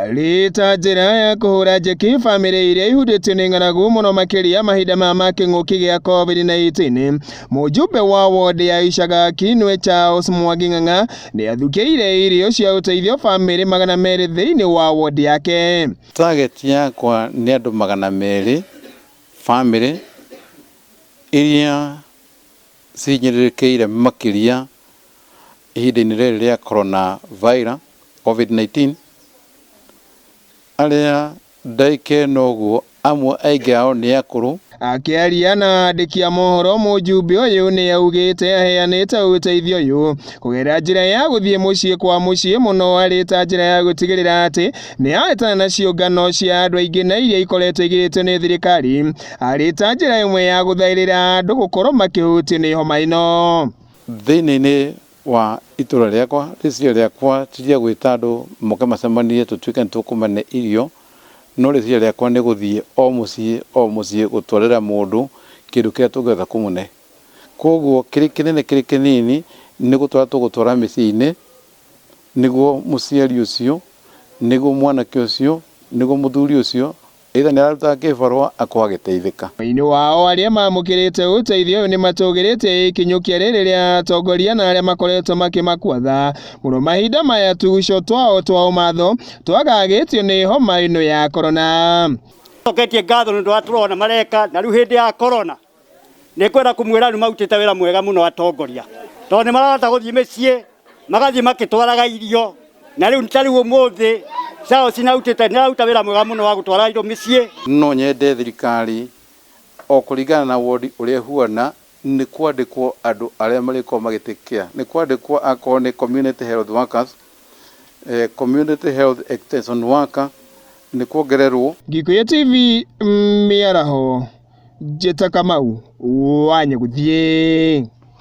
Rita njĩra ya kũhũra njeki bamĩrĩ iria ihutĩtio nĩ ng'aragu mũno makĩria mahinda ma kĩng'ũki gĩa COVID-19, mũjumbe wa ward ya Ishagaki nĩwe Charles Mwangi Ng'ang'a nĩ athukĩire irio cia ũteithio bamĩrĩ 200 thĩinĩ wa ward yake. Target yakwa nĩ andũ 200 bamĩrĩ iria cinyĩrĩrĩkĩire makĩria ihinda-inĩ rĩrĩ rĩa coronavirus COVID-19 arĩa ndaike noguo amwe aingĩ ao nĩ akũrũ. Akĩaria na andĩki a mohoro, mũjumbe ũyũ nĩ augĩte aheanĩte ũteithio ũyũ kũgerera njĩra ya gũthiĩ mũciĩ kwa mũciĩ, mũno arĩ ta njĩra ya gũtigĩrĩra atĩ nĩ ahĩtana na ciũngano cia andũ aingĩ na iria ikoretwo igĩrĩtwo nĩ thirikari, arĩ ta njĩra ĩmwe ya gũthaĩrĩra andũ gũkorwo makĩhutio nĩ homa ĩno. Thĩinĩ wa itũra rĩakwa, rĩciria rĩakwa ti rĩa gwĩta andũ moke macemanie tũtuĩke nĩ tũkũmane irio, no rĩciria rĩakwa nĩ gũthiĩ o mũciĩ gũtwarĩra mũndũ kĩndũ kĩrĩa tũngĩhota kũmũne. Koguo kĩrĩ kĩnene kĩrĩ kĩnini nĩ gũtwara mĩciĩ-inĩ, nĩguo mũciari ũcio, nĩguo mwanake ũcio, nĩguo mũthuri ũcio either nĩ araruta kĩbarũa akorwo agĩteithĩka. Thĩinĩ wao arĩa mamũkĩrĩte ũteithio ũyũ nĩ matũgĩrĩte ikinyũkia rĩrĩ rĩa atongoria na arĩa makoretwo makĩmakwatha mũno mahinda maya tugucio twao twa ũmatho twagagĩtio nĩ homa ĩno ya corona. Toketie ngatho nĩ ũndũ turona mareka na rĩu hĩndĩ ya corona nĩ kwenda kũmwĩra nĩ marutĩte wĩra mwega mũno atongoria, tondũ nĩ marahota gũthiĩ mĩciĩ magathiĩ makĩtwaraga irio, na rĩu ta rĩu ũmũthĩ Charles nĩaruta wĩra mwega mũno wa gũtwara irio mĩciĩ. No nyende thirikari o kũringana na ward ũrĩa huana nĩ kwandĩkwo andũ arĩa marĩkorwo magĩtekea, nĩ kwandĩkwo akorwo nĩ community health workers, community health extension worker, nĩ kuongererwo. Gikuyu TV mĩaraho, Njĩta Kamau wa Nyegũthiĩ.